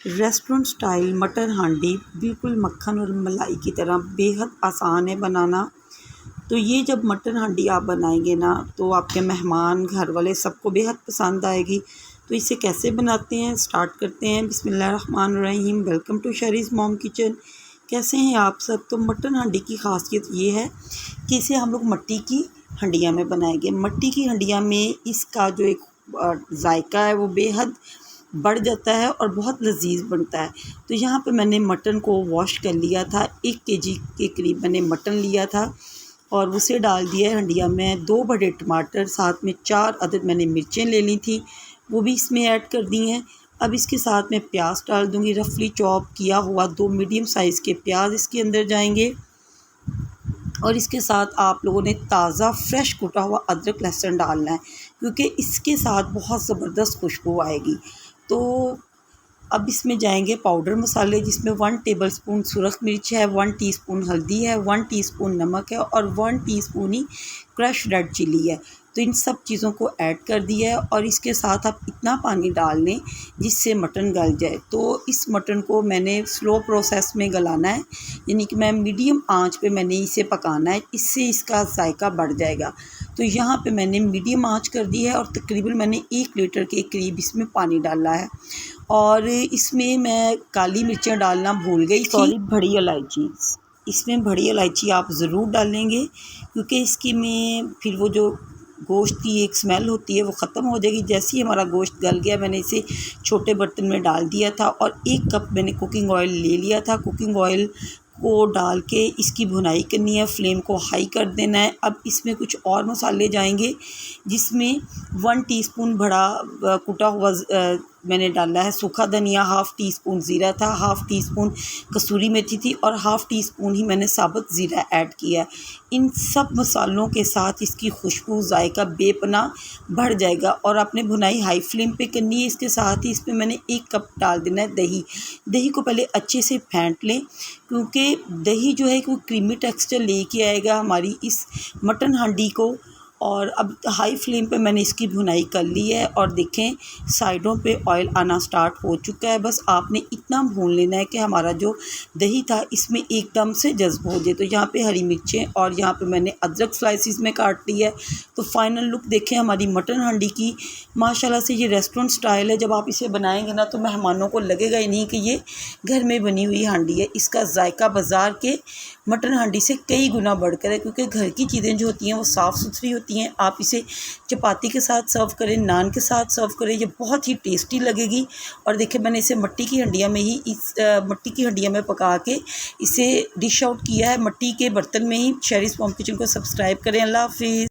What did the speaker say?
Restaurant style मटर हांडी बिल्कुल मक्खन और मलाई की तरह बेहद आसान है बनाना। तो ये जब मटर हांडी आप बनाएंगे ना तो आपके मेहमान घर वाले सबको बेहद पसंद आएगी। तो इसे कैसे बनाते हैं स्टार्ट करते हैं। बिस्मिल्लाहिर्रहमानिर्रहीम। Welcome to Shari's mom kitchen. कैसे हैं आप सब। तो मटन हांडी की ख़ासियत ये है कि इसे हम लोग मिट्टी की हंडिया में बनाएंगे। मिट्टी की हंडिया में इसका जो एक जायका है वो बेहद बढ़ जाता है और बहुत लजीज बनता है। तो यहाँ पे मैंने मटन को वॉश कर लिया था। 1 केजी के करीब मैंने मटन लिया था और उसे डाल दिया है हंडिया में। 2 बड़े टमाटर, साथ में 4 अदद मैंने मिर्चें ले ली थी, वो भी इसमें ऐड कर दी हैं। अब इसके साथ मैं प्याज डाल दूँगी। रफली चॉप किया हुआ 2 मीडियम साइज़ के प्याज इसके अंदर जाएंगे और इसके साथ आप लोगों ने ताज़ा फ्रेश कुटा हुआ अदरक लहसुन डालना है, क्योंकि इसके साथ बहुत ज़बरदस्त खुशबू आएगी। तो अब इसमें जाएंगे पाउडर मसाले, जिसमें 1 टेबलस्पून सुरख मिर्च है, 1 टीस्पून हल्दी है, 1 टीस्पून नमक है और 1 टीस्पून ही क्रश रेड चिली है। तो इन सब चीज़ों को ऐड कर दिया है और इसके साथ आप इतना पानी डाल लें जिससे मटन गल जाए। तो इस मटन को मैंने स्लो प्रोसेस में गलाना है, यानी कि मैं मीडियम आंच पे मैंने इसे पकाना है, इससे इसका जायका बढ़ जाएगा। तो यहाँ पे मैंने मीडियम आंच कर दी है और तकरीबन मैंने 1 लीटर के करीब इसमें पानी डाला है। और इसमें मैं काली मिर्चें डालना भूल गई थी, बड़ी इलायची। इसमें बड़ी इलायची आप ज़रूर डालेंगे, क्योंकि इसकी में फिर वो जो गोश्त की एक स्मेल होती है वो ख़त्म हो जाएगी। जैसे ही हमारा गोश्त गल गया मैंने इसे छोटे बर्तन में डाल दिया था और 1 कप मैंने कुकिंग ऑयल ले लिया था। कुकिंग ऑयल को डाल के इसकी भुनाई करनी है, फ्लेम को हाई कर देना है। अब इसमें कुछ और मसाले जाएंगे, जिसमें 1 टीस्पून बड़ा कुटा हुआ मैंने डाला है सूखा धनिया, 1/2 टीस्पून ज़ीरा था, 1/2 टीस्पून कसूरी मेथी थी और 1/2 टीस्पून ही मैंने साबुत ज़ीरा ऐड किया है। इन सब मसालों के साथ इसकी खुशबू जायका बेपनाह बढ़ जाएगा और आपने भुनाई हाई फ्लेम पे करनी है। इसके साथ ही इसमें मैंने 1 कप डाल देना है दही। दही को पहले अच्छे से फेंट लें, क्योंकि दही जो है वो क्रीमी टेक्सचर लेके आएगा हमारी इस मटन हांडी को। और अब हाई फ्लेम पे मैंने इसकी भुनाई कर ली है और देखें साइडों पे ऑयल आना स्टार्ट हो चुका है। बस आपने इतना भून लेना है कि हमारा जो दही था इसमें एकदम से जज्ब हो जाए। तो यहाँ पे हरी मिर्चें और यहाँ पे मैंने अदरक स्लाइसिस में काट ली है। तो फाइनल लुक देखें हमारी मटन हांडी की। माशाल्लाह से ये रेस्टोरेंट स्टाइल है। जब आप इसे बनाएंगे ना तो मेहमानों को लगेगा ही नहीं कि ये घर में बनी हुई हांडी है। इसका जायका बाज़ार के मटन हांडी से कई गुना बढ़कर है, क्योंकि घर की चीज़ें जो होती हैं वो साफ़ सुथरी होती हैं। आप इसे चपाती के साथ सर्व करें, नान के साथ सर्व करें, ये बहुत ही टेस्टी लगेगी। और देखिए मैंने इसे मिट्टी की हंडिया में ही मिट्टी की हंडिया में पका के इसे डिश आउट किया है, मिट्टी के बर्तन में ही। शरीज़ मॉम किचन को सब्सक्राइब करें। अल्लाह हाफ़िज़।